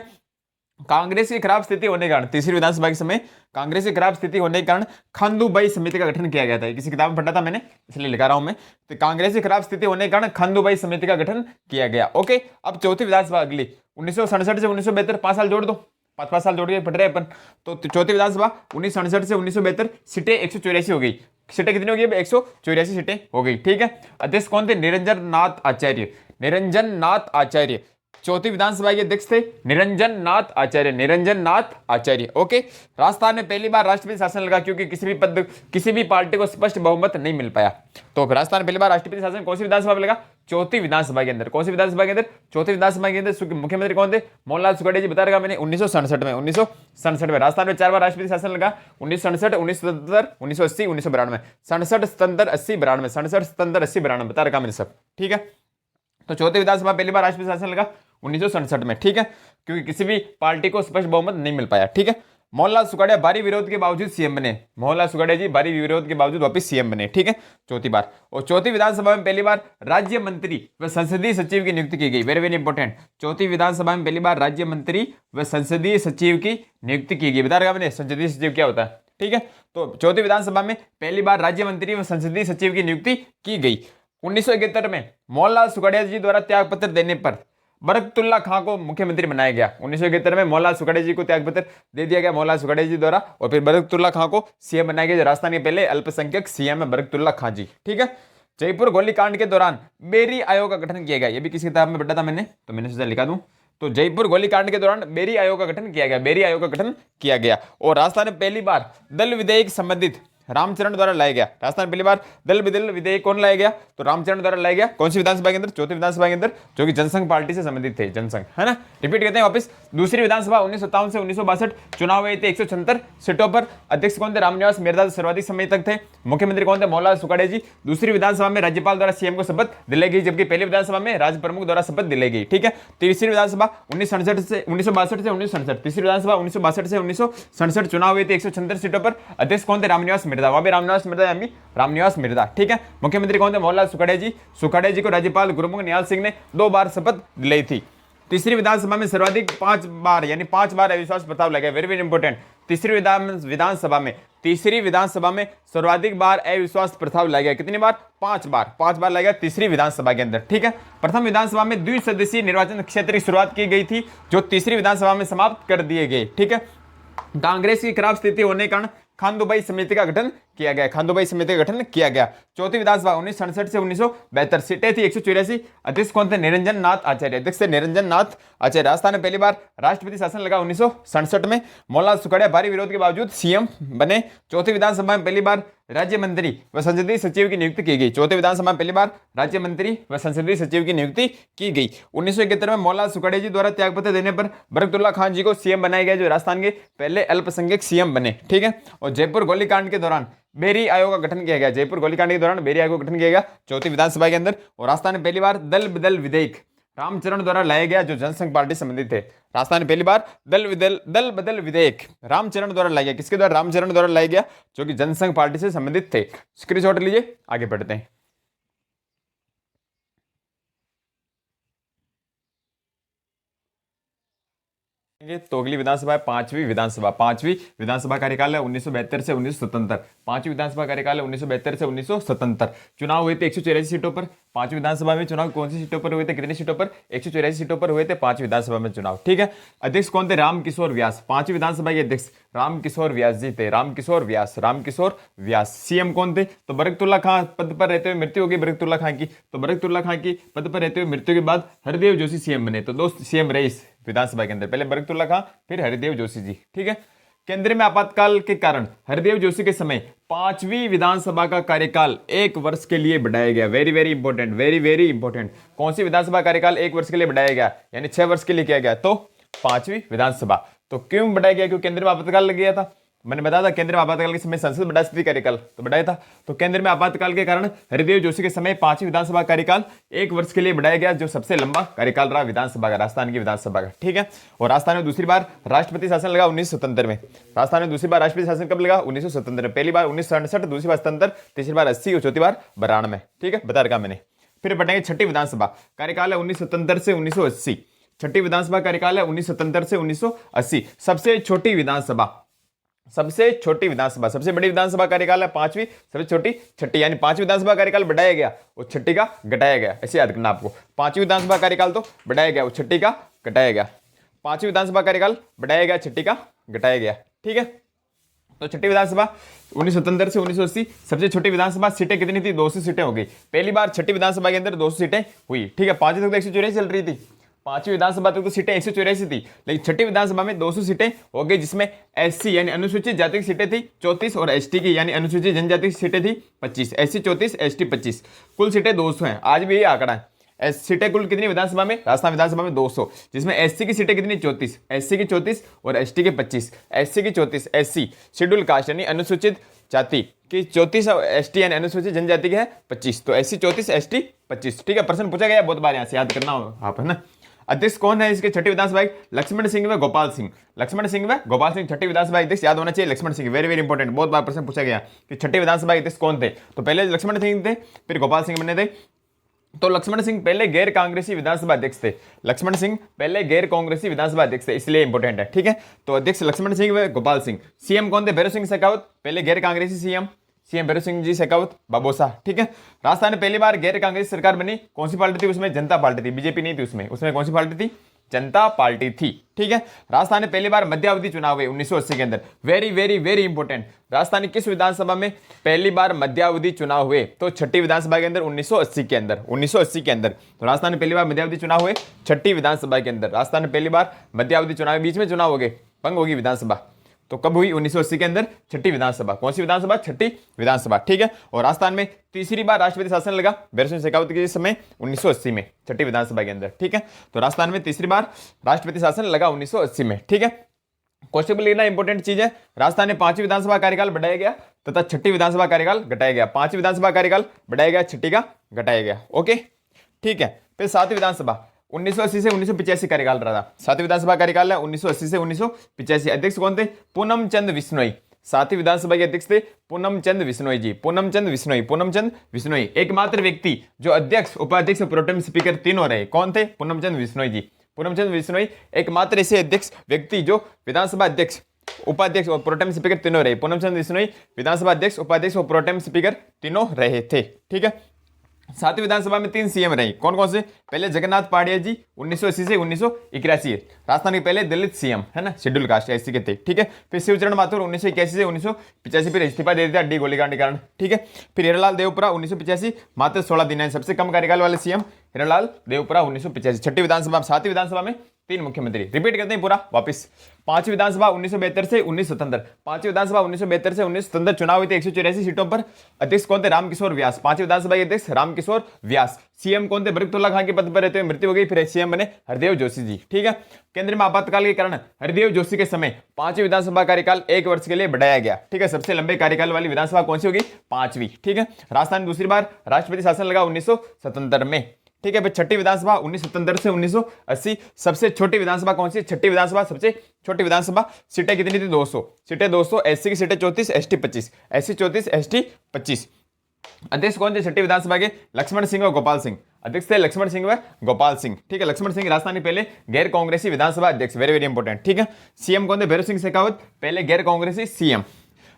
कांग्रेस की खराब स्थिति होने के कारण तीसरी विधानसभा के समय कांग्रेस की खराब स्थिति होने के कारण खंडूबाई समिति का गठन किया गया था। किसी किताब में पढ़ा था मैंने, इसलिए लिखा रहा हूं मैं। तो कांग्रेस की खराब स्थिति होने के कारण खंडूबाई समिति का गठन किया गया। ओके, अब चौथी विधानसभा अगली 1967 से 1972, 5 साल जोड़ दो, 5 साल जोड़ के पढ़ रहे अपन। तो चौथी विधानसभा 1967 से 1972, सीटें 184 हो गई। सीटें कितनी हो गई? 184 सीटें हो गई। ठीक है, अध्यक्ष कौन थे? निरंजन नाथ आचार्य। चौथी विधानसभा के अध्यक्ष थे निरंजन नाथ आचार्य। ओके, राजस्थान में पहली बार राष्ट्रपति शासन लगा, क्योंकि किसी भी पार्टी को स्पष्ट बहुमत नहीं मिल पाया। तो राजस्थान में पहली बार राष्ट्रपति शासन कौन सी विधानसभा में लगा? चौथी विधानसभा के अंदर। कौन सी विधानसभा के अंदर? चौथी विधानसभा के अंदर। मुख्यमंत्री कौन थे? मोहनलाल सुखाड़े जी। बता रहा मैंने 1967 में राजस्थान में 4 बार राष्ट्रपति शासन लगा। 1967, 1977, 1980, 1992, 67, 77, 80, 92, 67, 77, 80, 92 बता रखा मैंने सब। ठीक है, तो चौथी विधानसभा पहली बार राष्ट्रपति शासन लगा 1967 में। ठीक है, क्योंकि किसी भी पार्टी को स्पष्ट बहुमत नहीं मिल पाया। ठीक है, मोहनलाल सुखाड़िया भारी विरोध के बावजूद सीएम बने। मोहनलाल सुखाड़िया जी भारी विरोध के बावजूद वापिस सीएम बने। ठीक है, चौथी बार। और चौथी विधानसभा में पहली बार राज्य मंत्री व संसदीय सचिव की नियुक्ति की गई। वेरी इंपॉर्टेंट, चौथी विधानसभा में पहली बार राज्य मंत्री व संसदीय सचिव की नियुक्ति की गई। बता रहा मैंने संसदीय सचिव क्या होता है। ठीक है, तो चौथी विधानसभा में पहली बार राज्य मंत्री व संसदीय सचिव की नियुक्ति की गई। 1971 में मोहनलाल सुखाड़िया जी द्वारा त्यागपत्र देने पर बरकतुल्ला खां को मुख्यमंत्री बनाया गया। 1971 में मोहनलाल सुखाड़िया जी को त्यागपत्र दे दिया गया मोहनलाल सुखाड़िया जी द्वारा, और फिर बरकतुल्ला खां को सीएम बनाया गया। राजस्थान के पहले अल्पसंख्यक सीएम है बरकतुल्ला खां जी। ठीक है, जयपुर गोलीकांड के दौरान बेरी आयोग का गठन किया गया। ये भी किसी किताब में पढ़ा था मैंने, तो मैंने सोचा लिखा दूं। तो जयपुर गोलीकांड के दौरान बेरी आयोग का गठन किया गया। और राजस्थान में पहली बार दल विधेयक संबंधित रामचरण द्वारा लाया गया। राजस्थान पहली बार दल विधेयक कौन लाया गया? तो रामचरण द्वारा लाया गया। कौन सी विधानसभा के अंदर? चौथी विधानसभा के अंदर, जो कि जनसंघ पार्टी से संबंधित थे। जनसंघ है ना। रिपीट करते हैं वापस। दूसरी विधानसभा 1957 से 1962 चुनाव हुए थे 176 सीटों पर। अध्यक्ष कौन थे? रामनिवास मिर्दा सर्वाधिक समय तक थे। मुख्यमंत्री कौन थे? मोहनलाल सुखाड़े जी। दूसरी विधानसभा में राज्यपाल द्वारा सीएम को शपथ दिलाई गई, जबकि पहली विधानसभा में राज्य प्रमुख द्वारा शपथ दिलाई गई। ठीक है, तीसरी विधानसभा 1962 से 1967, तीसरी विधानसभा 1962 से 1967 चुनाव हुए थे 176 सीटों पर। अध्यक्ष कौन थे? रामनिवास मिर्दा। वहां भी रामनिवास मिर्दा। ठीक है, मुख्यमंत्री कौन थे? मोहनलाल सुखाड़े जी को राज्यपाल गुरमुख निहाल सिंह ने 2 बार शपथ दिलाई थी। तीसरी विधानसभा में सर्वाधिक 5 बार यानी 5 बार अविश्वास प्रस्ताव लगे। वेरी इंपॉर्टेंट, तीसरी विधानसभा में तीसरी विधानसभा में सर्वाधिक बार अविश्वास प्रस्ताव लाया गया। कितनी बार? 5 बार। 5 बार लाया गया तीसरी विधानसभा के अंदर। ठीक है, प्रथम विधानसभा में द्विसदस्यीय निर्वाचन क्षेत्र की शुरुआत की गई थी, जो तीसरी विधानसभा में समाप्त कर दिए गए। ठीक है, कांग्रेस की खराब स्थिति होने के कारण खानदोबाई समिति का गठन किया गया। खानदोबाई समिति का गठन किया गया। चौथी विधानसभा 1967 से 1972, सीटें थी 184। अध्यक्ष कौन थे? निरंजन नाथ आचार्य। अध्यक्ष थे निरंजन नाथ आचार्य। राजस्थान में पहली बार राष्ट्रपति शासन लगा 1967 में। मौलाना सुखड़िया भारी विरोध के बावजूद सीएम बने। चौथी विधानसभा में पहली बार राज्य मंत्री व संसदीय सचिव की नियुक्ति की गई। चौथे विधानसभा में पहली बार राज्य मंत्री व संसदीय सचिव की नियुक्ति की गई। 1971 में मौलाना सुखड़िया जी द्वारा त्यागपत्र देने पर बरकतुल्ला खान जी को सीएम बनाया गया, जो राजस्थान के पहले अल्पसंख्यक सीएम बने। ठीक है, और जयपुर गोलीकांड के दौरान बेरी आयोग का गठन किया गया। जयपुर गोलीकांड के दौरान बेरी आयोग का गठन किया गया चौथी विधानसभा के अंदर। और राजस्थान में पहली बार दल बदल विधेयक रामचरण द्वारा लाया गया, जो जनसंघ पार्टी से संबंधित थे। राजस्थान में पहली बार दल बदल विधेयक रामचरण द्वारा लाया गया। किसके द्वारा? रामचरण द्वारा लाया गया, जो कि जनसंघ पार्टी से संबंधित थे। स्क्रीनशॉट लीजिए, आगे बढ़ते हैं। तो अगली विधानसभा है पांचवी विधानसभा। पांचवी विधानसभा कार्यकाल है 1972 से 1977। पांचवी विधानसभा कार्यकाल है 1972 से 1977। चुनाव हुए थे 184 सीटों पर। पांचवी विधानसभा में चुनाव कौन सी सीटों पर हुए थे? कितनी सीटों पर? 184 सीटों पर हुए थे पांचवी विधानसभा में चुनाव। ठीक है, अध्यक्ष कौन थे? रामकिशोर व्यास। पांचवी विधानसभा के अध्यक्ष रामकिशोर व्यास जी थे। रामकिशोर व्यास। सीएम कौन थे? तो बरकतुल्ला खां पद पर रहते हुए मृत्यु हो गई बरकतुल्ला खां की। तो बरकतुल्ला खां की पद पर रहते हुए मृत्यु के बाद हरदेव जोशी सीएम बने। तो दो सीएम रहे इस विधानसभा के अंदर, पहले बरकतुल्ला खां, फिर हरिदेव जोशी जी। ठीक है, केंद्र में आपातकाल के कारण हरदेव जोशी के समय पांचवी विधानसभा का कार्यकाल 1 वर्ष के लिए बढ़ाया गया। Very very important, very important. कौन सी विधानसभा कार्यकाल 1 वर्ष के लिए बढ़ाया गया? यानी 6 वर्ष के लिए किया गया। तो पांचवी विधानसभा। तो क्यों बढ़ाया गया? क्योंकि केंद्र में आपातकाल लग गया था। मैंने बताया था केंद्र में आपातकाल के समय संसद बढ़ा सकती कार्यकाल, तो बढ़ाया था। तो केंद्र में आपातकाल के कारण हरिदेव जोशी के समय पांचवी विधानसभा कार्यकाल 1 वर्ष के लिए बढ़ाया गया, जो सबसे लंबा कार्यकाल रहा विधानसभा का, राजस्थान की विधानसभा का। ठीक है, और राजस्थान में दूसरी बार राष्ट्रपति शासन लगा 1977 में। राजस्थान में दूसरी बार राष्ट्रपति शासन कब लगा? 1977 में। पहली बार 1967, दूसरी बार 77, तीसरी बार 80 और चौथी बार 92। ठीक है, बता रखा मैंने। फिर बढ़ेंगे छठी विधानसभा कार्यकाल है 1977 से 1980। छठी विधानसभा कार्यकाल है 1977 से 1980। सबसे छोटी विधानसभा, सबसे बड़ी विधानसभा कार्यकाल है पांचवी, सबसे छोटी छठी। यानी पांचवी विधानसभा कार्यकाल बढ़ाया गया और छठी का घटाया गया। ऐसे याद करना आपको, पांचवी विधानसभा कार्यकाल तो बढ़ाया गया और छठी का घटाया गया। पांचवी विधानसभा कार्यकाल बढ़ाया गया, छठी का घटाया गया। ठीक है, तो छठी विधानसभा 1977 से 1980 सबसे छोटी विधानसभा। सीटें कितनी थी? 200 सीटें हो गई। पहली बार छठी विधानसभा के अंदर 200 सीटें हुई। ठीक है, पांचवी तक तो 184 चल रही थी। पांचवी विधानसभा तक तो सीटें 184 थी, लेकिन छठी विधानसभा में 200 सीटें हो गई, जिसमें एससी यानी अनुसूचित जाति की सीटें थी 34 और एसटी की यानी अनुसूचित जनजाति की सीटें थी 25। एससी 34, एसटी 25, कुल सीटें 200 हैं। आज भी ये आंकड़ा है। सीटें कुल कितनी विधानसभा में? राजस्थान विधानसभा में 200, जिसमें एससी की सीटें कितनी? 34, एससी की 34 और एसटी के 25। एससी की 34, एससी शेड्यूल कास्ट यानी अनुसूचित जाति की 34 और एसटी यानी अनुसूचित जनजाति के है 25। तो एससी 34, एसटी 25। ठीक है, प्रश्न पूछा गया बहुत बार, यहाँ से याद करना हो आप, है ना। अध्यक्ष कौन है इसके छठी विधानसभा? लक्ष्मण सिंह व गोपाल सिंह। लक्ष्मण सिंह व गोपाल सिंह छठी विधानसभा अध्यक्ष याद होना चाहिए। लक्ष्मण सिंह वेरी इंपॉर्टेंट, बहुत बार प्रश्न पूछा गया कि छठी विधानसभा अध्यक्ष कौन थे। तो पहले लक्ष्मण सिंह थे, फिर गोपाल सिंह बने थे। तो लक्ष्मण सिंह पहले गैर कांग्रेसी विधानसभा अध्यक्ष थे। लक्ष्मण सिंह पहले गैर कांग्रेसी विधानसभा अध्यक्ष थे, इसलिए इंपॉर्टेंट है। ठीक है, तो अध्यक्ष लक्ष्मण सिंह व गोपाल सिंह। सीएम कौन थे? भैरव सिंह शेखावत, पहले गैर कांग्रेसी सीएम भैरव सिंह जी शेखावत बाबोसा। ठीक है, राजस्थान में पहली बार गैर कांग्रेसी सरकार बनी। कौन सी पार्टी थी उसमें? जनता पार्टी थी, बीजेपी नहीं थी उसमें। उसमें कौन सी पार्टी थी? जनता पार्टी थी। ठीक है, राजस्थान में पहली बार मध्यावधि चुनाव हुए 1980 के अंदर। वेरी इंपॉर्टेंट, राजस्थान किस विधानसभा में पहली बार मध्यावधि चुनाव हुए? तो छठी विधानसभा के अंदर 1980 के अंदर। 1980 के अंदर तो राजस्थान में पहली बार मध्यावधि चुनाव हुए छठी विधानसभा के अंदर। राजस्थान में पहली बार मध्यावधि चुनाव, बीच में चुनाव हो गए, भंग होगी विधानसभा। तो कब हुई? 1980 के अंदर छठी विधानसभा। कौन सी विधानसभा? छठी विधानसभा। ठीक है, और राजस्थान में तीसरी बार राष्ट्रपति शासन लगा भैरव सिंह शेखावत के समय 1980 में, छठी विधानसभा के अंदर। ठीक है, तो राजस्थान में तीसरी बार राष्ट्रपति शासन लगा 1980 में। ठीक है, क्वेश्चन लेना इंपॉर्टेंट चीज है। राजस्थान में पांचवी विधानसभा कार्यकाल बढ़ाया गया तथा छठी विधानसभा कार्यकाल घटाया गया। पांचवी विधानसभा कार्यकाल बढ़ाया गया, छठी का घटाया गया। ओके, ठीक है। फिर सातवीं विधानसभा 1980 से 1985 कार्यकाल रहा था। सातवीं विधानसभा कार्यकाल है 1980 से 1985। अध्यक्ष कौन थे? पूनम चंद बिश्नोई। सातवीं विधानसभा के अध्यक्ष थे पूनम चंद बिश्नोई जी। पूनम चंद बिश्नोई एकमात्र व्यक्ति जो अध्यक्ष, उपाध्यक्ष और प्रोटेम स्पीकर तीनों रहे। कौन थे? पूनम चंद बिश्नोई जी। पूनम चंद बिश्नोई एकमात्र ऐसे अध्यक्ष व्यक्ति जो विधानसभा अध्यक्ष, उपाध्यक्ष और प्रोटेम स्पीकर तीनों रहे। पूनमचंद बिश्नोई विधानसभा अध्यक्ष, उपाध्यक्ष और प्रोटेम स्पीकर तीनों रहे थे। ठीक है, सातवीं विधानसभा में 3 सीएम रहे। कौन कौन से? पहले जगन्नाथ पाटिया जी 1980 से 1981, राजस्थान के पहले दलित सीएम है ना, शेड्यूल कास्ट एससी के थे। ठीक है, फिर शिवचरण माथुर 1981 से 1985, फिर इस्तीफा दे दिया डी गोलीकांड के कारण। ठीक है, फिर हिरालाल देवपुरा 1985, मात्र 16 दिन है, सबसे कम कार्यकाल वाले सीएम हिरालाल देवपुरा 1985। छठी विधानसभा, सातवीं विधानसभा में 3 मुख्यमंत्री। रिपीट करते हैं पूरा वापस। पांचवी विधानसभा 1972 से 1977, पांचवी विधानसभा 1972 से 1977 चुनाव हुए थे 184 सीटों पर। अध्यक्ष कौन थे? रामकिशोर व्यास। पांचवी विधानसभा के अध्यक्ष रामकिशोर व्यास। सीएम कौन थे? बरकतुल्ला खान के पद पर रहते हुए मृत्यु हो गई, फिर सीएम बने हरदेव जोशी जी। ठीक है, केंद्र में आपातकाल के कारण हरदेव जोशी के समय पांचवी विधानसभा कार्यकाल 1 वर्ष के लिए बढ़ाया गया। ठीक है, सबसे लंबे कार्यकाल वाली विधानसभा कौन सी होगी? 5वीं। ठीक है, राजस्थान में दूसरी बार राष्ट्रपति शासन लगा 1977 में। ठीक है, फिर छठी विधानसभा 1977 से 1980। सबसे छोटी विधानसभा कौन सी? छठी विधानसभा सबसे छोटी विधानसभा। सीटें कितनी थी? 200 सीटें, 200। एससी की सीटें 34, एसटी 25, एससी 34, एसटी 25। अध्यक्ष कौन थे छठी विधानसभा के? लक्ष्मण सिंह और गोपाल सिंह। अध्यक्ष थे लक्ष्मण सिंह व गोपाल सिंह। ठीक है, लक्ष्मण सिंह राजस्थान पहले गैर कांग्रेसी विधानसभा अध्यक्ष, वेरी वेरी इंपॉर्टेंट। ठीक है, सीएम कौन थे? भैरव सिंह शेखावत, पहले गैर कांग्रेसी सीएम।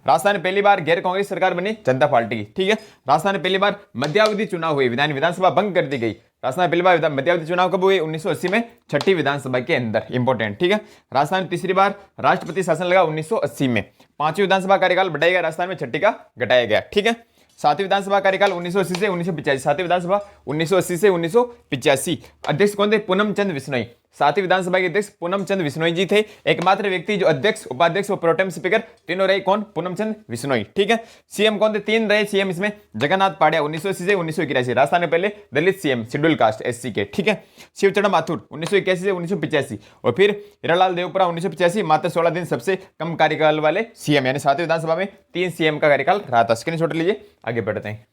राजस्थान में पहली बार गैर कांग्रेस सरकार बनी जनता पार्टी की। ठीक है, राजस्थान में पहली बार मध्यावधि चुनाव हुए, विधानसभा भंग कर दी गई। राजस्थान में पहली बार मध्यावधि चुनाव कब हुए? 1980 में, छठी विधानसभा के अंदर। इंपॉर्टेंट। ठीक है, राजस्थान में तीसरी बार राष्ट्रपति शासन लगा 1980 में। पांचवी विधानसभा कार्यकाल बढ़ाया गया, राजस्थान में छठी का घटाया गया। ठीक है, सातवीं विधानसभा कार्यकाल 1980 से 1985, सातवीं विधानसभा 1980 से 1985। अध्यक्ष कौन थे? पूनमचंद बिश्नोई। सातवीं विधानसभा के अध्यक्ष पूनमचंद बिश्नोई जी थे। एकमात्र व्यक्ति जो अध्यक्ष, उपाध्यक्ष और प्रोटेम स्पीकर तीनों रहे। कौन? पूनमचंद बिश्नोई। ठीक है, सीएम कौन थे? 3 रहे सीएम इसमें। जगन्नाथ पाटिया 1980 से 1981, राजस्थान में पहले दलित सीएम, शेड्यूल कास्ट एससी के। ठीक है, शिवचरण माथुर 1981 से 1985, और फिर हिरालाल देवपुरा 1985, मात्र 16 दिन, सबसे कम कार्यकाल वाले सीएम, यानी सातवीं विधानसभा में 3 सीएम का कार्यकाल रहा था। स्क्रीनशॉट लीजिए, आगे बढ़ते हैं।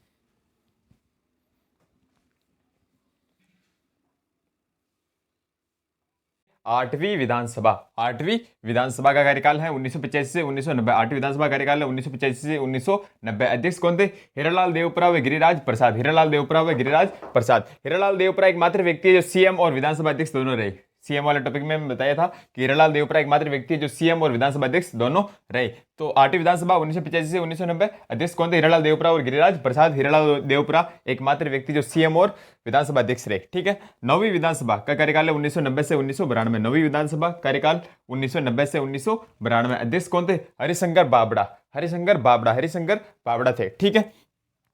आठवीं विधानसभा, आठवीं विधानसभा का कार्यकाल है 1985 से 1990। आठवीं विधानसभा कार्यकाल है 1985 से 1990। अध्यक्ष कौन थे? हिरालाल देवपुरा व गिरिराज प्रसाद। हिरालाल देवपुरा व गिरिराज प्रसाद। हिरालाल देवपुरा एकमात्र व्यक्ति है जो सीएम और विधानसभा अध्यक्ष दोनों रहे। सीएम वाले टॉपिक में बताया था कि हिरालाल देवपुरा एकमात्र व्यक्ति है जो सीएम और विधानसभा अध्यक्ष दोनों रहे। तो आठवीं विधानसभा 1985 से 1990। अध्यक्ष कौन थे? हिरालाल देवपुरा और गिरिराज प्रसाद। हिरालाल देवपुरा एकमात्र व्यक्ति जो सीएम और विधानसभा अध्यक्ष रहे। ठीक है, नौवीं विधानसभा का कार्यकाल है 1990 से 1992। नौवीं विधानसभा कार्यकाल 1990 से 1992। अध्यक्ष कौन थे? हरिशंकर बाबड़ा। हरिशंकर बाबड़ा, हरिशंकर बाबड़ा थे। ठीक है,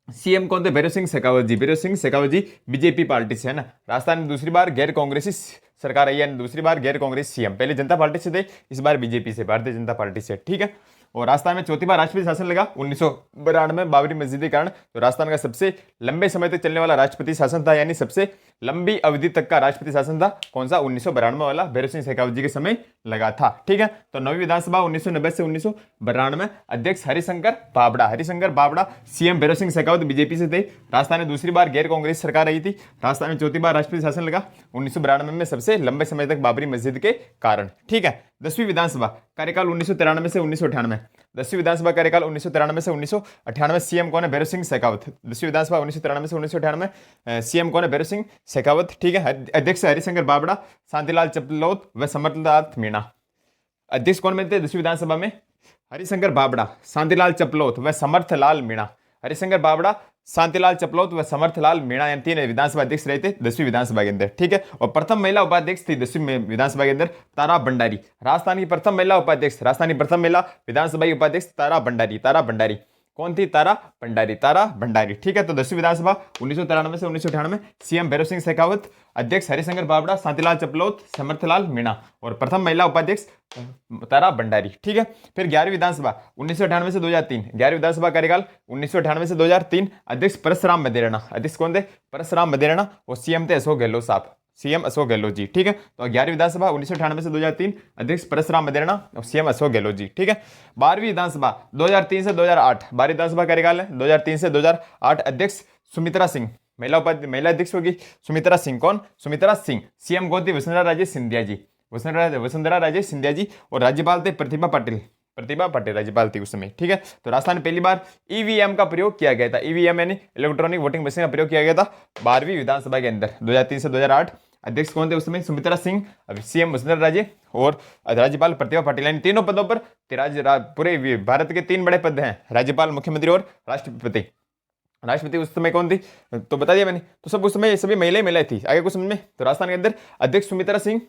सीएम कौन थे? भैरव सिंह शेखावत जी। भैरव सिंह शेखावत जी बीजेपी पार्टी से है ना। राजस्थान में दूसरी बार गैर कांग्रेसी सरकार आई है, दूसरी बार गैर कांग्रेस सीएम। पहले जनता पार्टी से थे, इस बार बीजेपी से, भारतीय जनता पार्टी से। ठीक है, और राजस्थान में चौथी बार राष्ट्रपति शासन लगा 1992 बाबरी मस्जिद के कारण। तो राजस्थान का सबसे लंबे समय तक चलने वाला राष्ट्रपति शासन था, यानी सबसे लंबी अवधि तक का राष्ट्रपति शासन था। कौन सा? 1992 वाला, भैरव सिंह शेखावत जी के समय लगा था। ठीक है, तो नौवीं विधानसभा 1990 से 1992। अध्यक्ष हरिशंकर बाबड़ा। हरिशंकर बाबड़ा, सीएम भैरव सिंह शेखावत बीजेपी से थे। राजस्थान में दूसरी बार गैर कांग्रेस सरकार आई थी। राजस्थान में चौथी बार राष्ट्रपति शासन लगा 1992 में, सबसे लंबे समय तक बाबरी मस्जिद के कारण। ठीक है, 10वीं विधानसभा कार्यकाल 1993 से 1998। 10वीं विधानसभा कार्यकाल 1993 से 1998। सीएम कौन है? भैरव सिंह शेखावत। 10वीं विधानसभा 1993 से 1998। सीएम कौन है? भैरव सिंह शेखावत। ठीक है, अध्यक्ष हरिशंकर बाबड़ा, शांतिलाल चपलोत व समर्थनाथ मीणा। अध्यक्ष कौन बनते? 10वीं विधानसभा में हरिशंकर बाबड़ा, शांतिलाल चपलोत व समर्थलाल मीणा। हरिशंकर बाबड़ा, शांतिलाल चपलोत व समर्थलाल मीणा, यानी 3 विधानसभा अध्यक्ष रहे थे 10वीं विधानसभा के अंदर। ठीक है, और प्रथम महिला उपाध्यक्ष थी 10वीं विधानसभा के अंदर तारा भंडारी। राजस्थान की प्रथम महिला उपाध्यक्ष, राजस्थान की प्रथम महिला विधानसभा की उपाध्यक्ष तारा भंडारी। तारा भंडारी कौन थी? तारा भंडारी, तारा भंडारी। ठीक है, तो 10वीं विधानसभा 1993 से 1998। सीएम भैरव सिंह शेखावत, अध्यक्ष हरिशंकर बाबड़ा, शांतिलाल चपलोत, समर्थलाल मीणा, और प्रथम महिला उपाध्यक्ष तारा भंडारी। ठीक है, फिर 11वीं विधानसभा 1998 से 2003। 11वीं विधानसभा कार्यकाल 1998 से 2003। अध्यक्ष परसराम मदेरणा। अध्यक्ष कौन थे? परसराम मदेरणा, और सीएम थे अशोक गहलोत साहब, सीएम अशोक गहलोत जी। ठीक है, तो 11वीं विधानसभा 1998 से 2003। अध्यक्ष परसराम मदेरणा और सीएम अशोक गहलोत जी। ठीक है, 12वीं विधानसभा 2003 से 2008। 12वीं विधानसभा कार्यकाल है 2003 से 2008। अध्यक्ष सुमित्रा सिंह। महिला अध्यक्ष होगी सुमित्रा सिंह। कौन? सुमित्रा सिंह। सीएम कौन थी? वसुंधरा राजे सिंधिया जी। वसुंधरा राजे सिंधिया जी, और राज्यपाल थे प्रतिभा पाटिल। प्रतिभा पाटिल राज्यपाल थी उस समय। ठीक है, तो राजस्थान में पहली बार ईवीएम का प्रयोग किया गया था। ईवीएम यानी इलेक्ट्रॉनिक वोटिंग मशीन का प्रयोग किया गया था 12वीं विधानसभा के अंदर 2003 से 2008। अध्यक्ष कौन थे उस समय? सुमित्रा सिंह, सीएम वसुंधरा राजे और राज्यपाल प्रतिभा पाटिल। इन तीनों पदों पर पूरे भारत के 3 बड़े पद हैं, राज्यपाल, मुख्यमंत्री और राष्ट्रपति। राष्ट्रपति उस समय कौन थी तो बता दिया मैंने। तो सब उस समय सभी महिलाएं थी। आगे कुछ समझ में? तो राजस्थान के अंदर अध्यक्ष सुमित्रा सिंह,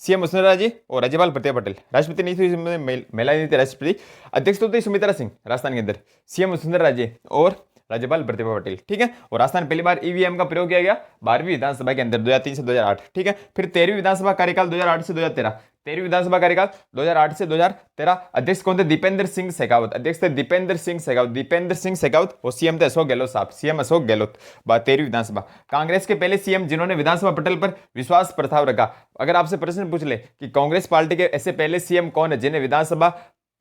सीएम वसुंधरा राजे और राज्यपाल प्रतिभा पटेल। राष्ट्रपति नहीं थी, महिला नहीं थी राष्ट्रपति। अध्यक्ष तो थी सुमित्रा सिंह राजस्थान के अंदर, सीएम वसुंधरा राजे और राज्यपाल प्रतिभा पटेल। ठीक है। और राजस्थान पहली बार ईवीएम का प्रयोग किया गया 12वीं विधानसभा के अंदर 2003 से 2008। ठीक है। फिर 13वीं विधानसभा कार्यकाल 2008 से 2013। 13वीं विधानसभा कार्यकाल 2008 से 2013। अध्यक्ष कौन थे? दीपेंद्र सिंह शेखावत। अध्यक्ष थे दीपेंद्र सिंह शेखावत, दीपेंद्र सिंह शेखावत। और सीएम थे अशोक गहलोत साहब, सीएम अशोक गहलोत। 13वीं विधानसभा। कांग्रेस के पहले सीएम जिन्होंने विधानसभा पटल पर विश्वास प्रस्ताव रखा। अगर आपसे प्रश्न पूछ ले कि कांग्रेस पार्टी के ऐसे पहले सीएम कौन है जिन्हें विधानसभा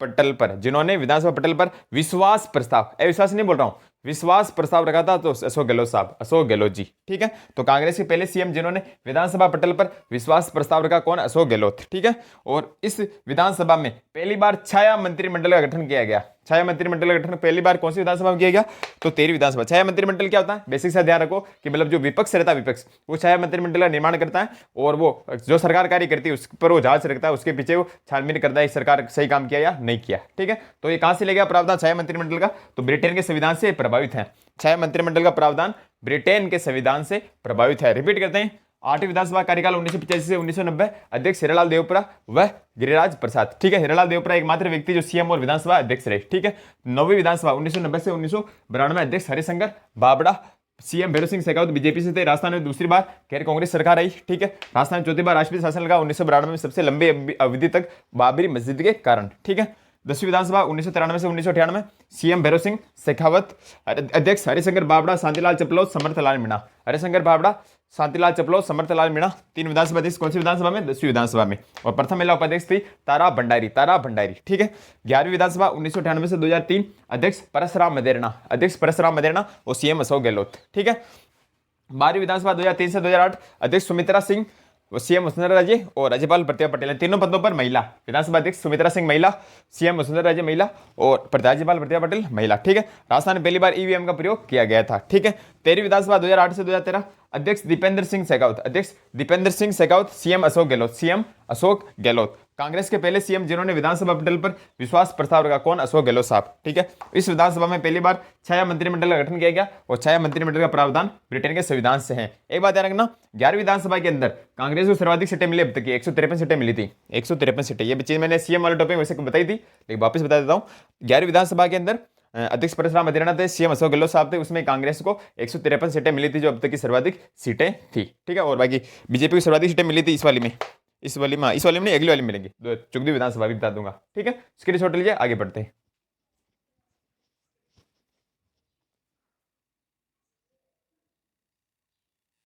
पटल पर, जिन्होंने विधानसभा पटल पर विश्वास प्रस्ताव, अविश्वास नहीं बोल रहा हूं, विश्वास प्रस्ताव रखा था, तो अशोक गहलोत साहब, अशोक गहलोत जी। ठीक है। तो कांग्रेस के पहले सीएम जिन्होंने विधानसभा पटल पर विश्वास प्रस्ताव रखा, कौन? अशोक गहलोत। ठीक है। और इस विधानसभा में पहली बार छाया मंत्रिमंडल का गठन किया गया। छाया मंत्रिमंडल का गठन पहली बार कौन सी विधानसभा में किया गया? तो 13वीं विधानसभा। छाया मंत्रिमंडल क्या होता है? बेसिक से ध्यान रखो कि मतलब जो विपक्ष रहता है, विपक्ष वो छाया मंत्रिमंडल का निर्माण करता है और वो जो सरकार कार्य करती है उस पर वो जांच रखता है, उसके पीछे वो छानबीन करता है सरकार सही काम किया या नहीं किया। ठीक है। तो ये कहां से ले गया प्रावधान छाया मंत्रिमंडल का? तो ब्रिटेन के संविधान से प्रभावित है। छाया मंत्रिमंडल का प्रावधान ब्रिटेन के संविधान से प्रभावित है। रिपीट करते हैं। 8वीं विधानसभा कार्यकाल 1985 से 1990। अध्यक्ष हिरालाल देवपुरा व गिरिराज प्रसाद। ठीक है। हिरालाल देवपुरा एकमात्र व्यक्ति जो सीएम और विधानसभा अध्यक्ष रहे। ठीक है। 9वीं विधानसभा 1990 से 1992। अध्यक्ष हरिशंकर बाबड़ा, सीएम भैरव सिंह शेखावत बीजेपी से थे। राजस्थान में दूसरी बार गैर कांग्रेस सरकार आई। ठीक है। राजस्थान में चौथी बार राष्ट्रपति शासन लगा 1992 में, सबसे लंबी अवधि तक बाबरी मस्जिद के कारण। ठीक है। 10वीं विधानसभा 1993 से 1998। सीएम भैरव सिंह शेखावत, अध्यक्ष हरिशंकर बाबड़ा, शांतिलाल चपलोत, समर्थलाल मीणा। हरिशंकर बाबड़ा, शांतिलाल चपलोत, समर्थलाल मीणा। 3 विधानसभा अध्यक्ष कौन सी विधानसभा में? 10वीं विधानसभा में। और प्रथम महिला उपाध्यक्ष थी तारा भंडारी, तारा भंडारी। ठीक है। 11वीं विधानसभा 1998 से 2003। अध्यक्ष परसराम मदेरणा, अध्यक्ष परसराम मदेरणा और सीएम अशोक गहलोत। ठीक है। 12वीं विधानसभा 2003 से 2008। अध्यक्ष सुमित्रा सिंह, सीएम वसुंधरा राजे और राज्यपाल प्रतिभा पटेल। तीनों पदों पर महिला। विधानसभा अध्यक्ष सुमित्रा सिंह महिला, सीएम वसुंधरा राजे महिला और राज्यपाल प्रतिभा पटेल महिला। ठीक है। राजस्थान में पहली बार ईवीएम का प्रयोग किया गया था। ठीक है। 13वीं विधानसभा 2008 से 2013। अध्यक्ष दीपेंद्र सिंह शेखावत, अध्यक्ष दीपेंद्र सिंह शेखावत, सीएम अशोक गहलोत, सीएम अशोक गहलोत। कांग्रेस के पहले सीएम जिन्होंने विधानसभा पटल पर विश्वास प्रस्ताव रखा, कौन? अशोक गहलोत साहब। ठीक है। इस विधानसभा में पहली बार छाया मंत्रिमंडल का गठन किया गया और छाया मंत्रिमंडल का प्रावधान ब्रिटेन के संविधान से है। एक बात याद रखना, 11वीं विधानसभा के अंदर कांग्रेस को सर्वाधिक सीटें मिली अब तक की 153 सीटें मिली थी। 153 सीटें। ये चीज मैंने सीएम वाले टॉपिक वैसे बताई थी, लेकिन वापस बता देता हूँ। 11वीं विधानसभा के अंदर अध्यक्ष परसराम मदेरणा थे, सीएम अशोक गहलोत साहब थे। उसमें कांग्रेस को 153 सीटें मिली थी, जो अब तक की सर्वाधिक सीटें थी। ठीक है। और बाकी बीजेपी को सर्वाधिक सीटें मिली थी इस वाली में नहीं, अगली वाली में मिलेंगी। 14वीं विधानसभा भी बता दूंगा। ठीक है। स्क्रीनशॉट लीजिए, आगे बढ़ते हैं।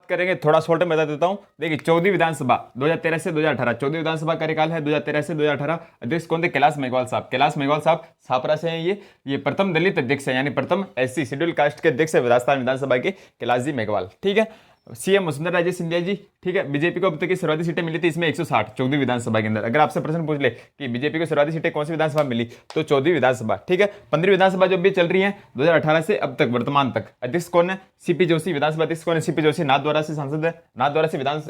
करेंगे थोड़ा शॉर्ट में बता देता हूं। देखिए 14वीं विधानसभा 2013 से 2018। 14वीं विधानसभा कार्यकाल है 2013 से 2018। अध्यक्ष कौन थे? कैलाश मेघवाल साहब। कैलाश मेघवाल साहब छापरा से हैं। ये प्रथम दलित अध्यक्ष है, यानी प्रथम एससी शेड्यूल कास्ट के अध्यक्ष है राजस्थान विधानसभा के, कैलाश जी मेघवाल। ठीक है। सीएम वसुंधरा राजे सिंधिया जी। ठीक है। बीजेपी को अब तक की सर्वाधिक सीटें मिली थी इसमें 160 14वीं विधानसभा के अंदर। अगर आपसे प्रश्न पूछ ले कि बीजेपी को सर्वाधिक सीटें कौन सी विधानसभा मिली, तो 14वीं विधानसभा। ठीक है। 15वीं विधानसभा जो भी चल रही है 2018 से अब तक वर्तमान तक। अध्यक्ष कौन है? सीपी जोशी। विधानसभा अध्यक्ष कौन है? सीपी जोशी। नाथद्वारा से सांसद है, नाथद्वारा से विधान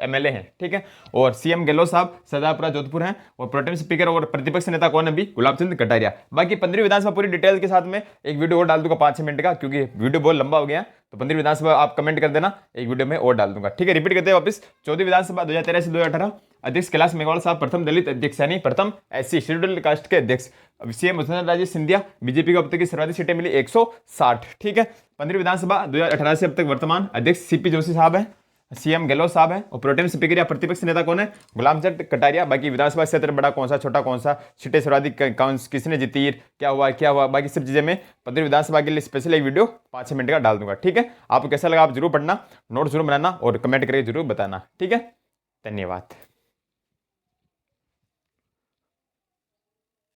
एमएलए हैं। ठीक है। और सीएम गहलोत साहब सरदारपुरा जोधपुर हैं। और प्रोटेम स्पीकर और प्रतिपक्ष नेता कौन है? गुलाब चंद कटारिया। बाकी 15वीं विधानसभा पूरी डिटेल के साथ में एक वीडियो और डाल दूंगा 5-6 मिनट का, क्योंकि वीडियो बहुत लंबा हो गया। तो 15वीं विधानसभा आप कमेंट कर देना, एक वीडियो में और डाल दूंगा। ठीक है। रिपीट करते हैं वापस। 14वीं विधानसभा 2013 से 2018। अध्यक्ष कैलाश मेघवाल साहब प्रथम दलित अध्यक्ष, यानी प्रथम एससी शेड्यूल्ड कास्ट के अध्यक्ष। सीएम वसुंधरा राजे सिंधिया। बीजेपी को अब तक की सर्वाधिक सीटें मिली 160। ठीक है। 15वीं विधानसभा 2018 से अब तक वर्तमान अध्यक्ष सीपी जोशी साहब है, सीएम गहलोत साहब है। और प्रोटेम स्पीकर या प्रतिपक्ष नेता कौन है? गुलाम चंद कटारिया। बाकी विधानसभा क्षेत्र बड़ा कौन सा, छोटा कौन सा, सीटें सर्वाधिक कौन, किसने जीती, क्या हुआ, बाकी सब चीजें मैं 15वीं विधानसभा के लिए स्पेशल एक वीडियो 5-6 मिनट का डाल दूंगा। ठीक है। आपको कैसा लगा आप जरूर पढ़ना, नोट जरूर बनाना और कमेंट करके जरूर बताना। ठीक है। धन्यवाद।